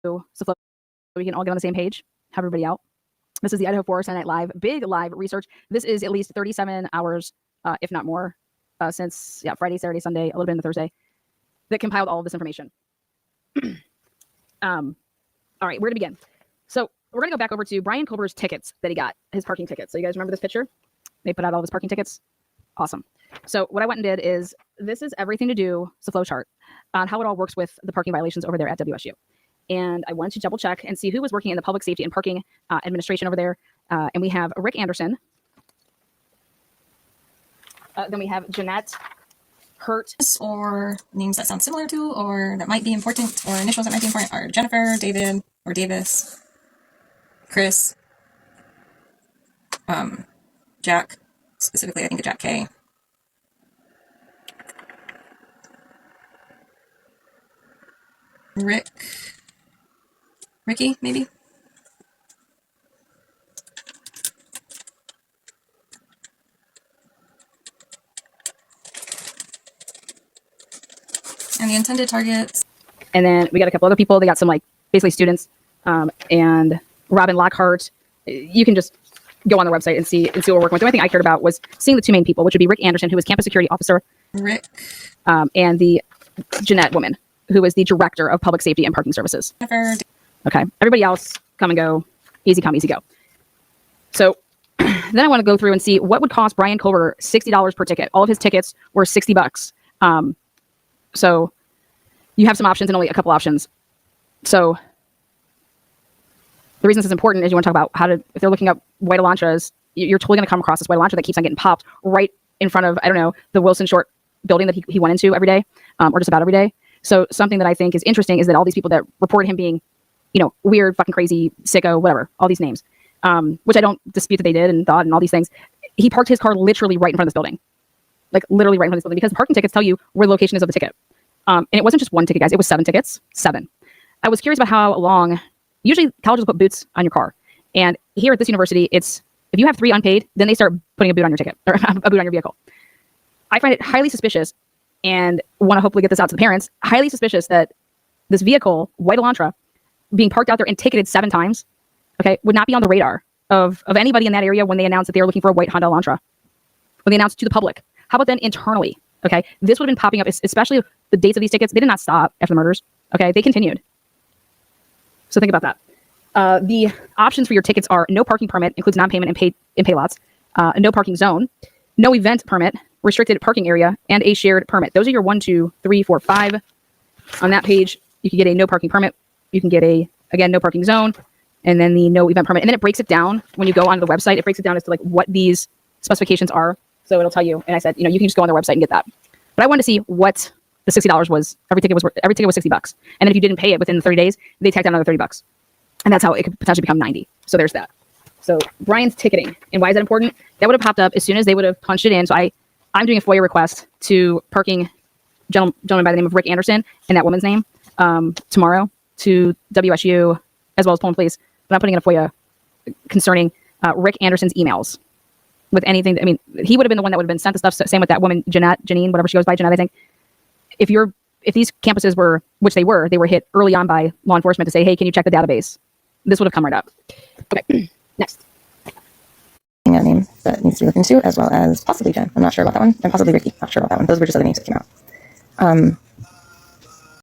so we can all get on the same page, have everybody out. This is the Idaho 4 Sunday Night Live, big live research. This is at least 37 hours, if not more, since Friday, Saturday, Sunday, a little bit into Thursday, that compiled all of this information. All right, where to begin? So we're going to go back over to Brian Culber's tickets that he got, his parking tickets. So you guys remember this picture? They put out all of his parking tickets. Awesome. So what I went and did is, this is everything to do, it's a flow chart on how it all works with the parking violations over there at WSU. And I wanted to double check and see who was working in the public safety and parking administration over there. And we have Rick Anderson. Then we have Jeanette Hurt. Or names that sound similar to, or that might be important, or initials that might be important, are Jennifer, David, or Davis, Chris, Jack, specifically I think a Jack K. Ricky, maybe? And the intended targets. And then we got a couple other people. They got some basically students, and Robin Lockhart. You can just go on their website and see what we're working with. The only thing I cared about was seeing the two main people, which would be Rick Anderson, who was campus security officer, and the Jeanette woman, who was the director of public safety and parking services. Okay, everybody else come and go, easy come, easy go. So then I want to go through and see what would cost Brian Culber $60 per ticket. All of his tickets were $60. So you have some options and only a couple options. So the reason this is important is you want to talk about how to, if they're looking up white Elantras, you're totally going to come across this white Elantra that keeps on getting popped right in front of, I don't know, the Wilson Short building that he went into every day, or just about every day. So something that I think is interesting is that all these people that report him being, weird, fucking crazy, sicko, whatever, all these names, which I don't dispute that they did and thought and all these things. He parked his car literally right in front of this building. Literally right in front of this building, because the parking tickets tell you where the location is of the ticket. And it wasn't just one ticket, guys. It was 7 tickets. 7. I was curious about how long. Usually colleges will put boots on your car. And here at this university, it's, if you have 3 unpaid, then they start putting a boot on your ticket, or a boot on your vehicle. I find it highly suspicious, and want to hopefully get this out to the parents, highly suspicious that this vehicle, white Elantra, being parked out there and ticketed 7 times, okay, would not be on the radar of anybody in that area when they announced that they were looking for a white Honda Elantra. When they announced to the public. How about then internally? Okay, this would have been popping up, especially the dates of these tickets. They did not stop after the murders. Okay, they continued. So think about that. The options for your tickets are no parking permit, includes non-payment and pay lots, a no parking zone, no event permit, restricted parking area, and a shared permit. Those are your 1, 2, 3, 4, 5. On that page, you can get a no parking permit. You can get again, no parking zone, and then the no event permit. And then it breaks it down when you go onto the website. It breaks it down as to what these specifications are. So it'll tell you. And I said, you can just go on their website and get that. But I wanted to see what the $60 was. Every ticket was $60. And then if you didn't pay it within the 30 days, they tacked down another $30. And that's how it could potentially become 90. So there's that. So Brian's ticketing. And why is that important? That would have popped up as soon as they would have punched it in. So I'm doing a FOIA request to parking gentleman by the name of Rick Anderson and that woman's name tomorrow to WSU, as well as Pullman Police. But I'm putting in a FOIA concerning Rick Anderson's emails. With anything, he would have been the one that would have been sent the stuff. So same with that woman, Janine, whatever she goes by, Jeanette, I think. If these campuses were, which they were hit early on by law enforcement to say, hey, can you check the database? This would have come right up. Okay, next. A name that needs to be looked into, as well as possibly Jen. I'm not sure about that one. And possibly Ricky. Not sure about that one. Those were just other names that came out.